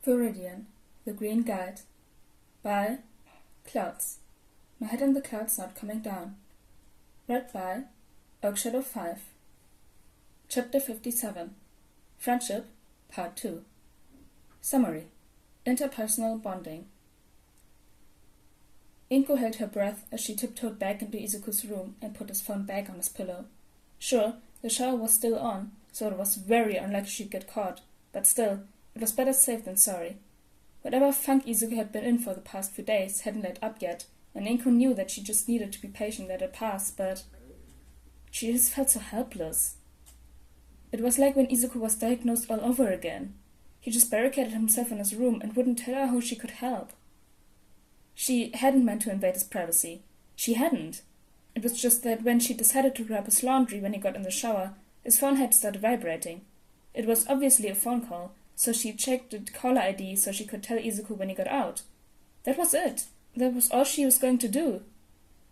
Viridian, The Green Guide by Clouds. My head in the clouds not coming down. Read by Ogawa 5. Chapter 57. Friendship, Part 2. Summary. Interpersonal bonding. Inko held her breath as she tiptoed back into Izuku's room and put his phone back on his pillow. Sure, the shower was still on, so it was very unlikely she'd get caught, but still, it was better safe than sorry. Whatever funk Izuku had been in for the past few days hadn't let up yet, and Inko knew that she just needed to be patient let it pass, but she just felt so helpless. It was like when Izuku was diagnosed all over again. He just barricaded himself in his room and wouldn't tell her how she could help. She hadn't meant to invade his privacy. She hadn't. It was just that when she decided to grab his laundry when he got in the shower, his phone had started vibrating. It was obviously a phone call, so she checked the caller ID so she could tell Izuku when he got out. That was it. That was all she was going to do.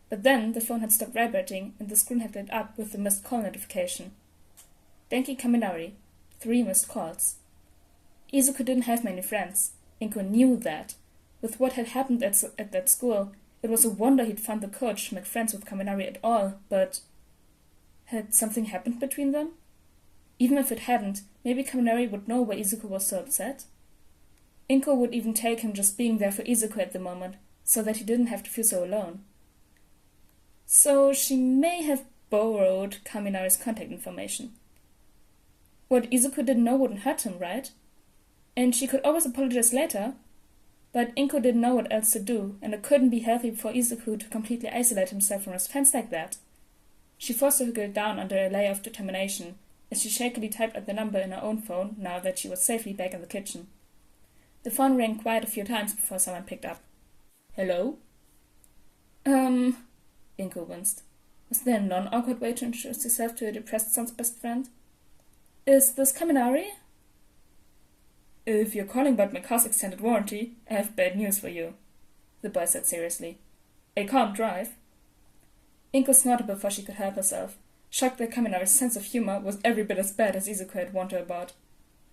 But then the phone had stopped vibrating and the screen had lit up with the missed call notification. Denki Kaminari. 3 missed calls. Izuku didn't have many friends. Inko knew that. With what had happened at that school, it was a wonder he'd found the courage to make friends with Kaminari at all, but had something happened between them? Even if it hadn't, maybe Kaminari would know why Izuku was so upset. Inko would even take him just being there for Izuku at the moment, so that he didn't have to feel so alone. So she may have borrowed Kaminari's contact information. What Izuku didn't know wouldn't hurt him, right? And she could always apologize later. But Inko didn't know what else to do, and it couldn't be healthy for Izuku to completely isolate himself from his friends like that. She forced her girl down under a layer of determination, as she shakily typed out the number in her own phone now that she was safely back in the kitchen. The phone rang quite a few times before someone picked up. Hello? Inko winced. Was there a non-awkward way to introduce yourself to a depressed son's best friend? Is this Kaminari? If you're calling about my car's extended warranty, I have bad news for you, the boy said seriously. I can't drive. Inko snorted before she could help herself, shocked that Kaminari's sense of humor was every bit as bad as Izuku had warned her about.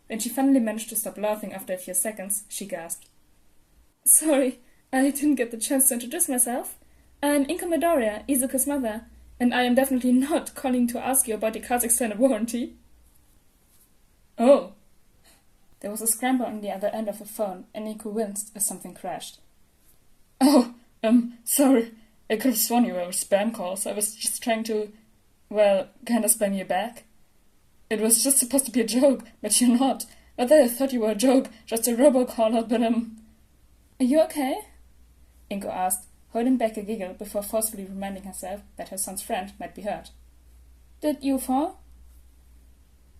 When she finally managed to stop laughing after a few seconds, she gasped. Sorry, I didn't get the chance to introduce myself. I'm Inko Midoriya, Izuku's mother, and I am definitely not calling to ask you about your car's extended warranty. Oh. There was a scramble on the other end of the phone, and Inko winced as something crashed. Oh, sorry. I could have sworn you were a spam call, so I was just trying to, kind of spam you back. It was just supposed to be a joke, but you're not. Not that I thought you were a joke, just a robocaller, but Are you okay? Inko asked, holding back a giggle before forcefully reminding herself that her son's friend might be hurt. Did you fall?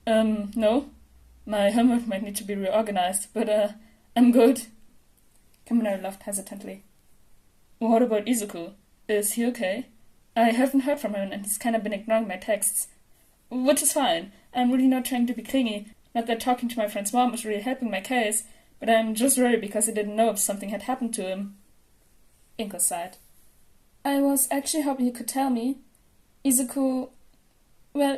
No. My helmet might need to be reorganized, but, I'm good. Kaminari laughed hesitantly. What about Izuku? Is he okay? I haven't heard from him and he's kind of been ignoring my texts. Which is fine. I'm really not trying to be clingy. Not that talking to my friend's mom is really helping my case, but I'm just worried because I didn't know if something had happened to him. Inko sighed. I was actually hoping you could tell me. Izuku...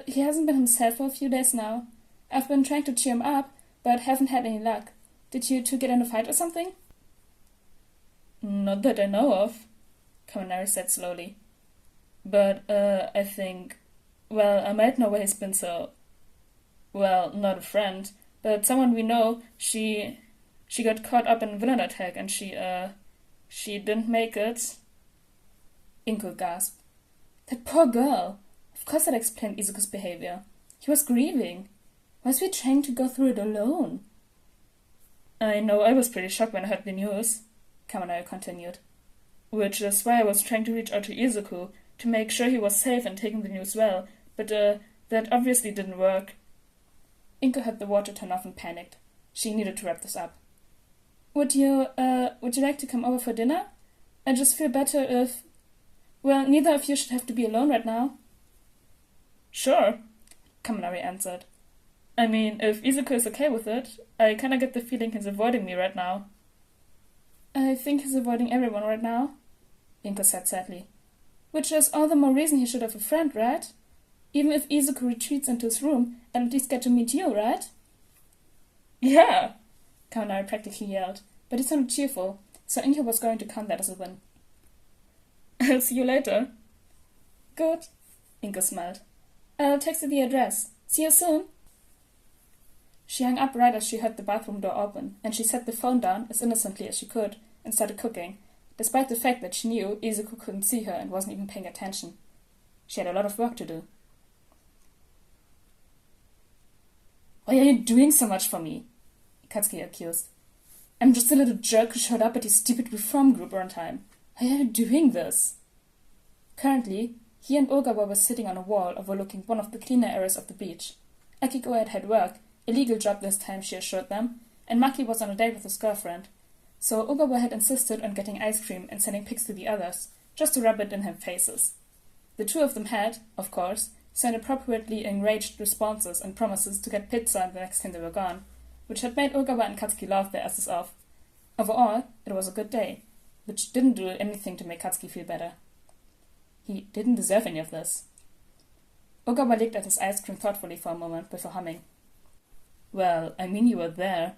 he hasn't been himself for a few days now. I've been trying to cheer him up, but haven't had any luck. Did you two get in a fight or something? Not that I know of, Kaminari said slowly. But, I think... I might know where he's been so... not a friend, but someone we know, she got caught up in a villain attack and she didn't make it. Inko gasped. That poor girl! Of course that explained Izuku's behavior. He was grieving. Why was he trying to go through it alone? I know I was pretty shocked when I heard the news, Kaminari continued. Which is why I was trying to reach out to Izuku, to make sure he was safe and taking the news well, but that obviously didn't work. Inko had the water turn off and panicked. She needed to wrap this up. Would you like to come over for dinner? I just feel better if... neither of you should have to be alone right now. Sure, Kaminari answered. I mean, if Izuku is okay with it, I kinda get the feeling he's avoiding me right now. I think he's avoiding everyone right now, Inko said sadly. Which is all the more reason he should have a friend, right? Even if Izuku retreats into his room and at least get to meet you, right? Yeah, Kaminari practically yelled, but he sounded cheerful, so Inko was going to count that as a win. I'll see you later. Good, Inko smiled. I'll text you the address. See you soon. She hung up right as she heard the bathroom door open, and she set the phone down as innocently as she could and started cooking, despite the fact that she knew Izuku couldn't see her and wasn't even paying attention. She had a lot of work to do. Why are you doing so much for me? Katsuki accused. I'm just a little jerk who showed up at your stupid reform group on time. Why are you doing this? Currently, he and Ogawa were sitting on a wall overlooking one of the cleaner areas of the beach. Akiko had work, a legal job this time, she assured them, and Maki was on a date with his girlfriend. So Ogawa had insisted on getting ice cream and sending pics to the others, just to rub it in their faces. The two of them had, of course, sent appropriately enraged responses and promises to get pizza the next time they were gone, which had made Ogawa and Katsuki laugh their asses off. Overall, it was a good day, which didn't do anything to make Katsuki feel better. He didn't deserve any of this. Ogawa licked at his ice cream thoughtfully for a moment before humming. Well, I mean, you were there.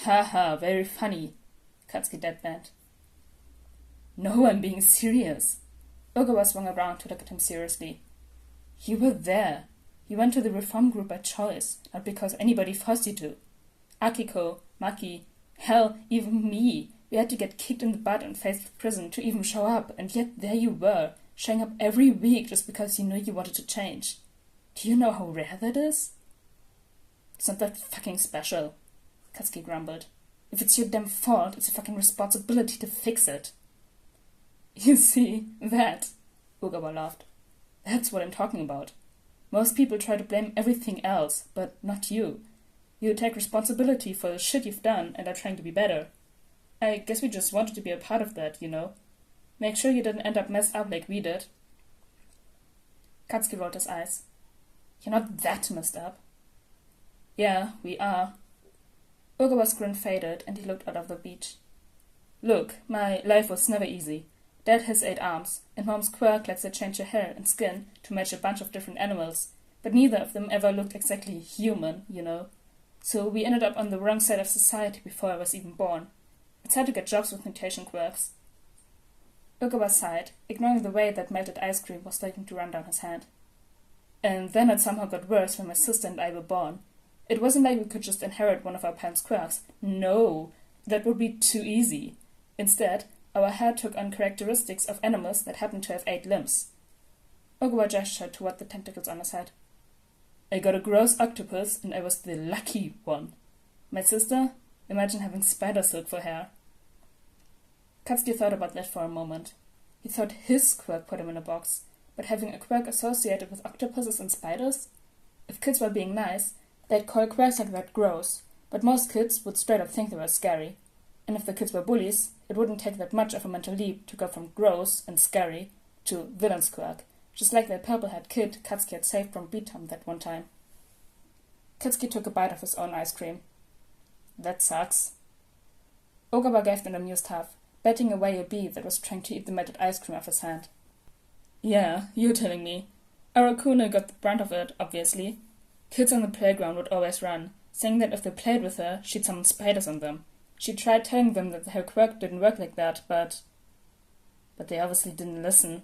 Ha ha, very funny, Katsuki deadpanned. No, I'm being serious. Ogawa swung around to look at him seriously. You were there. You went to the reform group by choice, not because anybody forced you to. Akiko, Maki, hell, even me. We had to get kicked in the butt and faced with prison to even show up, and yet there you were, showing up every week just because you knew you wanted to change. Do you know how rare that is? It's not that fucking special, Katsuki grumbled. If it's your damn fault, it's your fucking responsibility to fix it. You see, Ogawa laughed. That's what I'm talking about. Most people try to blame everything else, but not you. You take responsibility for the shit you've done and are trying to be better. I guess we just wanted to be a part of that, you know. Make sure you didn't end up messed up like we did. Katsuki rolled his eyes. You're not that messed up. Yeah, we are. Ogawa's grin faded and he looked out of the beach. Look, my life was never easy. Dad has 8 arms, and Mom's quirk lets her change her hair and skin to match a bunch of different animals, but neither of them ever looked exactly human, you know. So we ended up on the wrong side of society before I was even born. It's hard to get jobs with mutation quirks. Ogawa sighed, ignoring the way that melted ice cream was starting to run down his hand. And then it somehow got worse when my sister and I were born. It wasn't like we could just inherit one of our parents' quirks. No, that would be too easy. Instead, our hair took on characteristics of animals that happened to have 8 limbs. Ogawa gestured toward the tentacles on his head. I got a gross octopus, and I was the lucky one. My sister? Imagine having spider silk for hair. Katsuki thought about that for a moment. He thought his quirk put him in a box, but having a quirk associated with octopuses and spiders? If kids were being nice, they'd call quirks like that gross, but most kids would straight up think they were scary. And if the kids were bullies, it wouldn't take that much of a mental leap to go from gross and scary to villain's quirk, just like that purple-haired kid Katsuki had saved from Beatum that one time. Katsuki took a bite of his own ice cream. That sucks. Ogawa gave an amused huff, batting away a bee that was trying to eat the melted ice cream off his hand. Yeah, you're telling me. Arakuna got the brunt of it, obviously. Kids on the playground would always run, saying that if they played with her, she'd summon spiders on them. She tried telling them that her quirk didn't work like that, but they obviously didn't listen,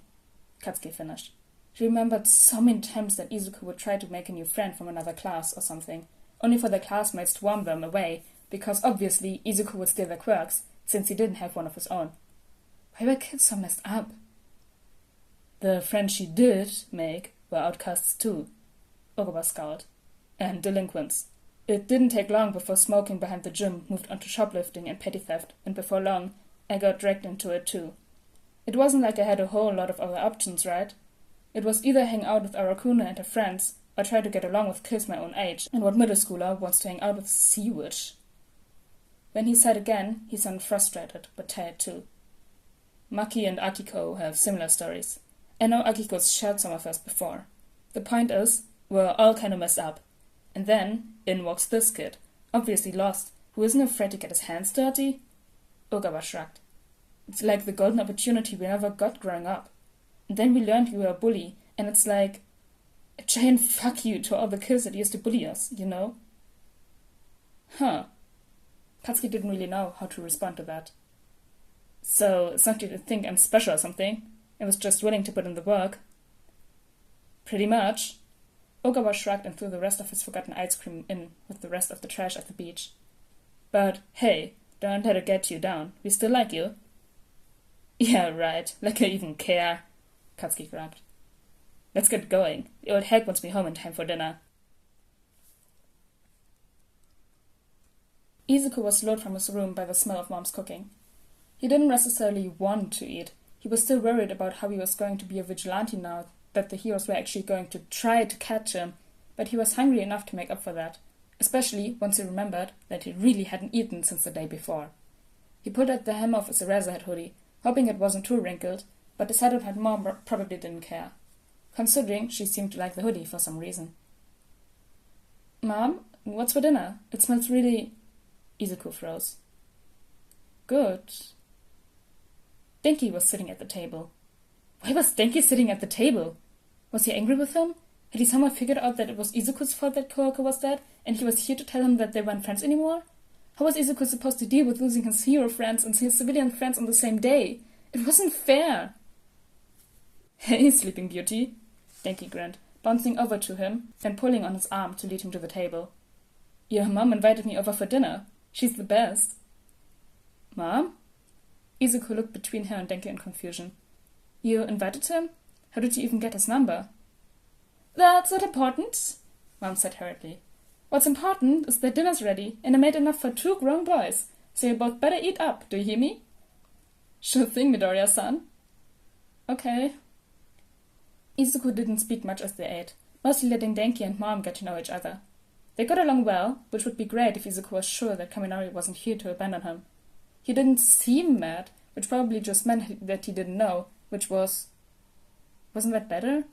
Katsuki finished. She remembered so many times that Izuku would try to make a new friend from another class or something, only for their classmates to warn them away, because obviously Izuku would steal their quirks, since he didn't have one of his own. Why were kids so messed up? The friends she did make were outcasts too, Ogawa scowled, and delinquents. It didn't take long before smoking behind the gym moved on to shoplifting and petty theft, and before long, I got dragged into it too. It wasn't like I had a whole lot of other options, right? It was either hang out with Arakuna and her friends, or try to get along with kids my own age, and what middle schooler wants to hang out with sea witch? When he said again, he sounded frustrated, but tired too. Maki and Akiko have similar stories. I know Akiko's shared some of us before. The point is, we're all kind of messed up. And then, in walks this kid, obviously lost, who isn't afraid to get his hands dirty? Ogawa shrugged. It's like the golden opportunity we never got growing up. And then we learned we were a bully, and it's like a giant fuck you to all the kids that used to bully us, you know? Huh. Katsuki didn't really know how to respond to that. So, it's not you to think I'm special or something. I was just willing to put in the work. Pretty much. Ogawa shrugged and threw the rest of his forgotten ice cream in with the rest of the trash at the beach. But, hey, don't let it get you down. We still like you. Yeah, right. Like I even care, Katsuki grabbed. Let's get going. The old hag wants me home in time for dinner. Izuku was lured from his room by the smell of Mom's cooking. He didn't necessarily want to eat. He was still worried about how he was going to be a vigilante now that the heroes were actually going to try to catch him, but he was hungry enough to make up for that, especially once he remembered that he really hadn't eaten since the day before. He pulled at the hem of his Eraserhead hoodie, hoping it wasn't too wrinkled, but decided that Mom probably didn't care, considering she seemed to like the hoodie for some reason. Mom, what's for dinner? It smells really... Izuku froze. Good. Denki was sitting at the table. Why was Denki sitting at the table? Was he angry with him? Had he somehow figured out that it was Izuku's fault that Kuroko was dead, and he was here to tell him that they weren't friends anymore? How was Izuku supposed to deal with losing his hero friends and his civilian friends on the same day? It wasn't fair. Hey, Sleeping Beauty, Denki grinned, bouncing over to him and pulling on his arm to lead him to the table. Your mom invited me over for dinner. She's the best. Mom? Izuku looked between her and Denki in confusion. You invited him? How did you even get his number? That's not important, Mom said hurriedly. What's important is that dinner's ready, and I made enough for 2 grown boys, so you both better eat up, do you hear me? Sure thing, Midoriya-san. Okay. Izuku didn't speak much as they ate, mostly letting Denki and Mom get to know each other. They got along well, which would be great if Izuku was sure that Kaminari wasn't here to abandon him. He didn't seem mad, which probably just meant that he didn't know, which was... Wasn't that better?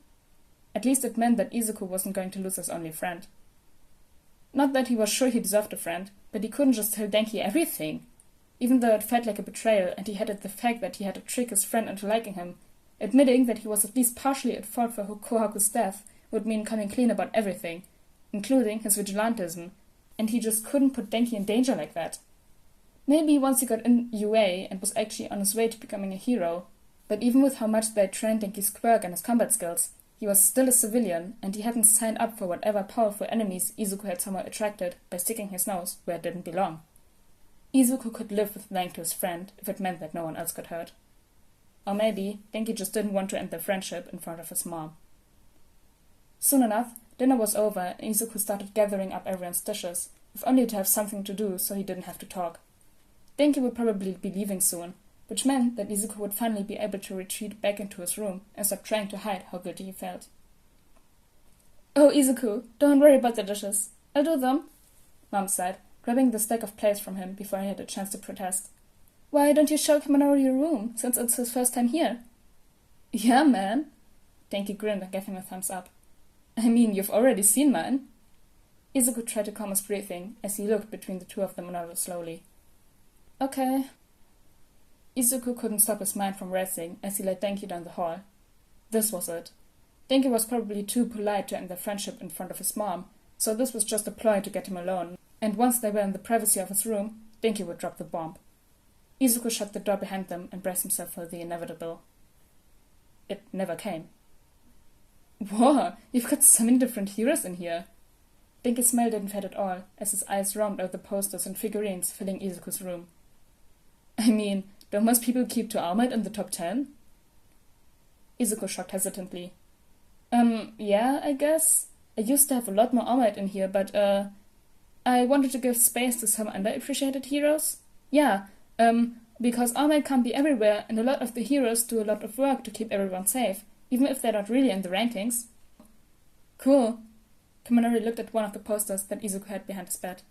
At least it meant that Izuku wasn't going to lose his only friend. Not that he was sure he deserved a friend, but he couldn't just tell Denki everything. Even though it felt like a betrayal and he hated the fact that he had to trick his friend into liking him, admitting that he was at least partially at fault for Kohaku's death would mean coming clean about everything, including his vigilantism, and he just couldn't put Denki in danger like that. Maybe once he got in UA and was actually on his way to becoming a hero, but even with how much they trained Denki's quirk and his combat skills, he was still a civilian, and he hadn't signed up for whatever powerful enemies Izuku had somehow attracted by sticking his nose where it didn't belong. Izuku could live with lying to his friend if it meant that no one else got hurt. Or maybe Denki just didn't want to end their friendship in front of his mom. Soon enough, dinner was over and Izuku started gathering up everyone's dishes, if only to have something to do so he didn't have to talk. Denki would probably be leaving soon, which meant that Izuku would finally be able to retreat back into his room and stop trying to hide how guilty he felt. Oh, Izuku, don't worry about the dishes. I'll do them, Mom said, grabbing the stack of plates from him before he had a chance to protest. Why don't you show Kaminari your room, since it's his first time here? Yeah, man. Denki grinned and gave him a thumbs up. I mean, you've already seen mine. Izuku tried to calm his breathing as he looked between the two of them rather slowly. Okay. Izuku couldn't stop his mind from racing as he led Denki down the hall. This was it. Denki was probably too polite to end their friendship in front of his mom, so this was just a ploy to get him alone, and once they were in the privacy of his room, Denki would drop the bomb. Izuku shut the door behind them and braced himself for the inevitable. It never came. Whoa, you've got so many different heroes in here. Denki's smile didn't fade at all, as his eyes roamed over the posters and figurines filling Izuku's room. I mean, don't most people keep to All Might in the top 10? Izuku shrugged hesitantly. Yeah, I guess. I used to have a lot more All Might in here, but, I wanted to give space to some underappreciated heroes. Yeah, because All Might can't be everywhere, and a lot of the heroes do a lot of work to keep everyone safe, even if they're not really in the rankings. Cool. Kaminari looked at one of the posters that Izuku had behind his bed.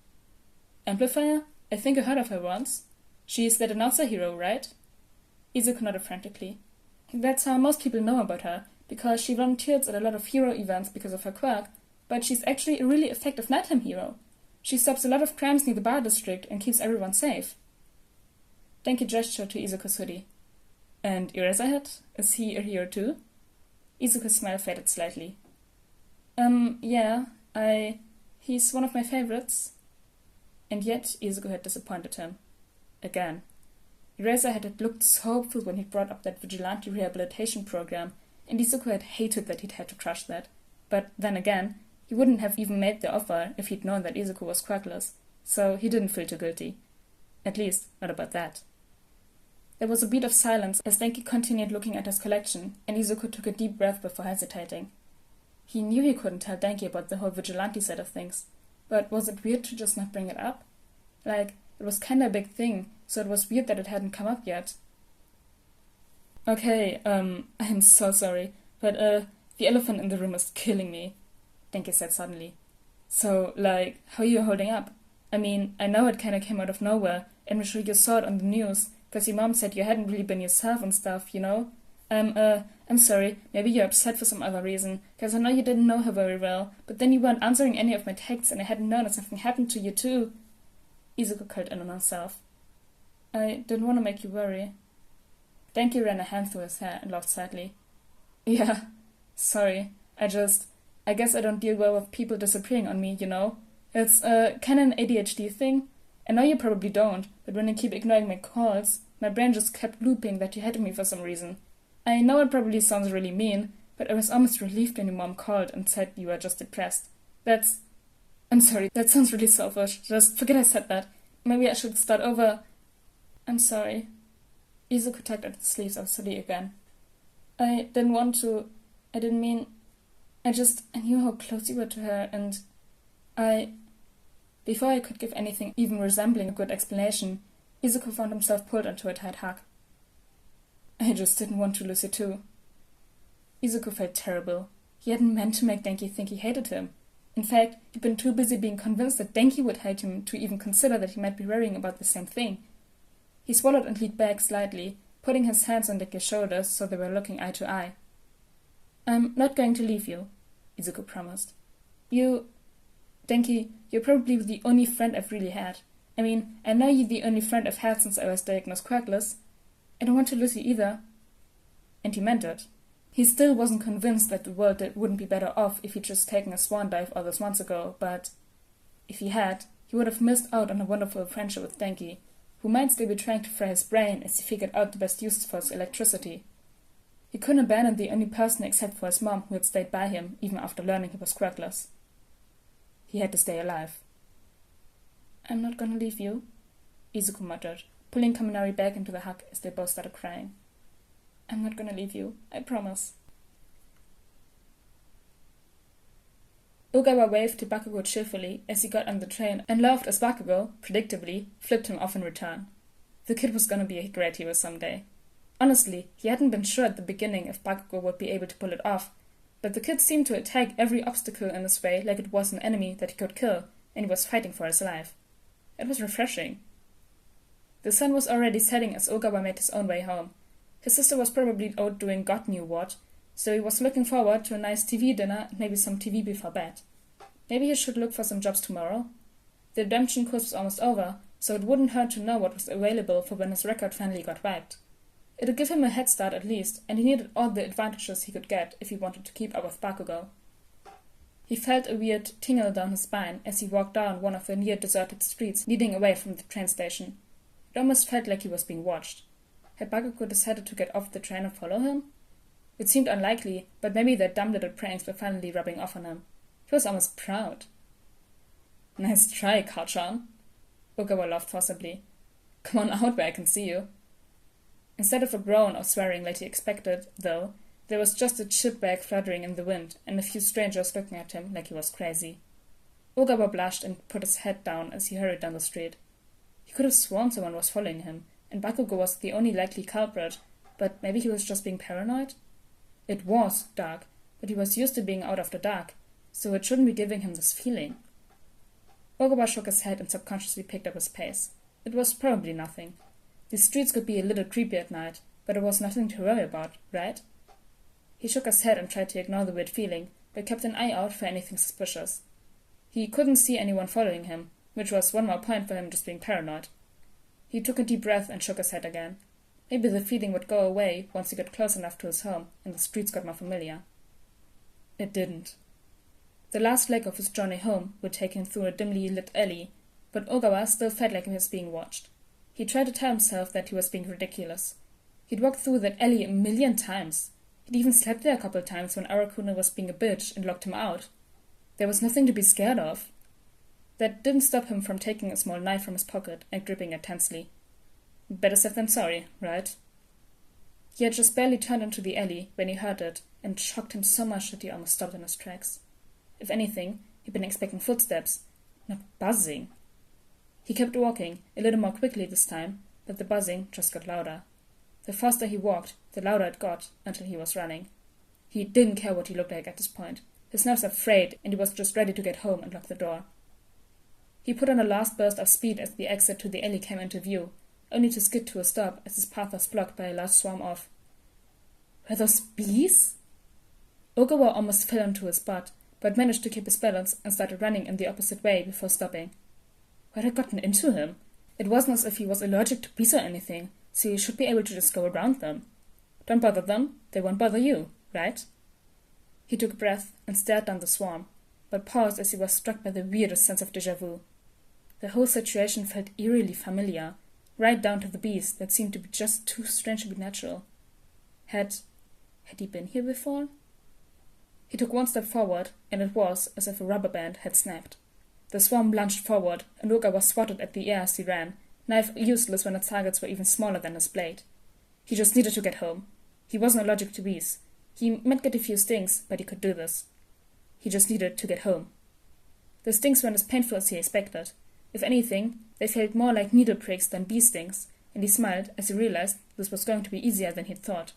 Amplifier? I think I heard of her once. She's that announcer hero, right? Izuku nodded frantically. That's how most people know about her, because she volunteers at a lot of hero events because of her quirk, but she's actually a really effective nighttime hero. She stops a lot of crimes near the bar district and keeps everyone safe. Denki gestured to Izuku's hoodie. And Eraserhead? Is he a hero too? Izuku's smile faded slightly. Yeah, he's one of my favorites. And yet Izuku had disappointed him. Again. Eraserhead had looked so hopeful when he brought up that vigilante rehabilitation program, and Izuku had hated that he'd had to crush that. But then again, he wouldn't have even made the offer if he'd known that Izuku was quackless, so he didn't feel too guilty. At least, not about that. There was a beat of silence as Denki continued looking at his collection, and Izuku took a deep breath before hesitating. He knew he couldn't tell Denki about the whole vigilante side of things, but was it weird to just not bring it up? Like, it was kinda a big thing, so it was weird that it hadn't come up yet. Okay, I'm so sorry, but, the elephant in the room is killing me, Denki said suddenly. So, like, how are you holding up? I mean, I know it kinda came out of nowhere, and I'm sure you saw it on the news, because your mom said you hadn't really been yourself and stuff, you know? I'm sorry, maybe you're upset for some other reason, because I know you didn't know her very well, but then you weren't answering any of my texts and I hadn't known that something happened to you too. Izuku curled in on herself. I didn't want to make you worry. Denki ran a hand through his hair and laughed sadly. Yeah, sorry, I guess I don't deal well with people disappearing on me, you know? It's, kinda an ADHD thing. I know you probably don't, but when you keep ignoring my calls, my brain just kept looping that you hated me for some reason. I know it probably sounds really mean, but I was almost relieved when your mom called and said you were just depressed. I'm sorry, that sounds really selfish. Just forget I said that. Maybe I should start over. I'm sorry. Izuku tugged at the sleeves of his hoodie again. I didn't want to. I didn't mean. I knew how close you were to her, and Before I could give anything even resembling a good explanation, Izuku found himself pulled into a tight hug. I just didn't want to lose you too. Izuku felt terrible. He hadn't meant to make Denki think he hated him. In fact, he'd been too busy being convinced that Denki would hate him to even consider that he might be worrying about the same thing. He swallowed and leaned back slightly, putting his hands on Denki's shoulders so they were looking eye to eye. I'm not going to leave you, Izuku promised. Denki, you're probably the only friend I've really had. I mean, I know you're the only friend I've had since I was diagnosed quackless. I don't want to lose you either. And he meant it. He still wasn't convinced that the world wouldn't be better off if he'd just taken a swan dive all those months ago, but if he had, he would have missed out on a wonderful friendship with Denki, who might still be trying to fry his brain as he figured out the best uses for his electricity. He couldn't abandon the only person except for his mom who had stayed by him even after learning he was quackless. He had to stay alive. I'm not gonna leave you, Izuku muttered, pulling Kaminari back into the hug as they both started crying. I'm not gonna leave you, I promise. Ogawa waved to Bakugo cheerfully as he got on the train and laughed as Bakugo, predictably, flipped him off in return. The kid was gonna be a great hero someday. Honestly, he hadn't been sure at the beginning if Bakugo would be able to pull it off, but the kid seemed to attack every obstacle in his way like it was an enemy that he could kill, and he was fighting for his life. It was refreshing. The sun was already setting as Ogawa made his own way home. His sister was probably out doing God knew what, so he was looking forward to a nice TV dinner and maybe some TV before bed. Maybe he should look for some jobs tomorrow. The redemption course was almost over, so it wouldn't hurt to know what was available for when his record finally got wiped. It'd give him a head start at least, and he needed all the advantages he could get if he wanted to keep up with Bakugo. He felt a weird tingle down his spine as he walked down one of the near-deserted streets leading away from the train station. It almost felt like he was being watched. Had Bakugo decided to get off the train and follow him? It seemed unlikely, but maybe their dumb little pranks were finally rubbing off on him. He was almost proud. Nice try, Kachan. Ogawa laughed forcibly. Come on out where I can see you. Instead of a groan or swearing like he expected, though, there was just a chipbag fluttering in the wind and a few strangers looking at him like he was crazy. Ogawa blushed and put his head down as he hurried down the street. He could have sworn someone was following him, and Bakugo was the only likely culprit, but maybe he was just being paranoid? It was dark, but he was used to being out after dark, so it shouldn't be giving him this feeling. Ogawa shook his head and subconsciously picked up his pace. It was probably nothing. The streets could be a little creepy at night, but it was nothing to worry about, right? He shook his head and tried to ignore the weird feeling, but kept an eye out for anything suspicious. He couldn't see anyone following him, which was one more point for him just being paranoid. He took a deep breath and shook his head again. Maybe the feeling would go away once he got close enough to his home and the streets got more familiar. It didn't. The last leg of his journey home would take him through a dimly lit alley, but Ogawa still felt like he was being watched. He tried to tell himself that he was being ridiculous. He'd walked through that alley 1,000,000 times. He'd even slept there a couple times when Arakuna was being a bitch and locked him out. There was nothing to be scared of. That didn't stop him from taking a small knife from his pocket and gripping it tensely. Better safe than sorry, right? He had just barely turned into the alley when he heard it, and it shocked him so much that he almost stopped in his tracks. If anything, he'd been expecting footsteps, not buzzing. He kept walking, a little more quickly this time, but the buzzing just got louder. The faster he walked, the louder it got, until he was running. He didn't care what he looked like at this point. His nerves were frayed, and he was just ready to get home and lock the door. He put on a last burst of speed as the exit to the alley came into view, only to skid to a stop as his path was blocked by a large swarm of... Were those bees? Ogawa almost fell onto his butt, but managed to keep his balance and started running in the opposite way before stopping. What had gotten into him? It wasn't as if he was allergic to bees or anything, so you should be able to just go around them. Don't bother them, they won't bother you, right? He took a breath and stared down the swarm, but paused as he was struck by the weirdest sense of déjà vu. The whole situation felt eerily familiar, right down to the bees that seemed to be just too strange to be natural. Had he been here before? He took one step forward, and it was as if a rubber band had snapped. The swarm lunged forward, and Ogawa swatted at the air as he ran, knife useless when its targets were even smaller than his blade. He just needed to get home. He wasn't allergic to bees. He might get a few stings, but he could do this. He just needed to get home. The stings weren't as painful as he expected. If anything, they felt more like needle pricks than bee stings, and he smiled as he realized this was going to be easier than he'd thought.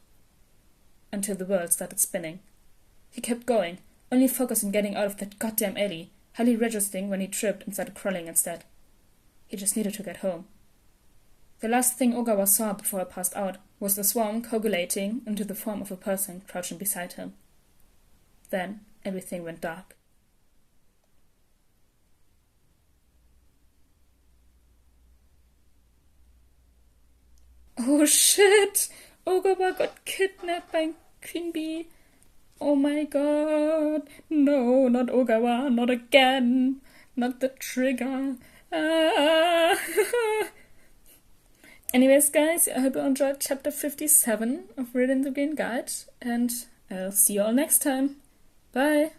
Until the world started spinning. He kept going, only focused on getting out of that goddamn alley, hardly registering when he tripped and started crawling instead. He just needed to get home. The last thing Ogawa saw before he passed out was the swarm coagulating into the form of a person crouching beside him. Then everything went dark. Oh shit! Ogawa got kidnapped by Queen Bee. Oh my god. No, not Ogawa, not again. Not the trigger. Ah. Anyways, guys, I hope you enjoyed chapter 57 of Viridian the Green Guide, and I'll see you all next time. Bye!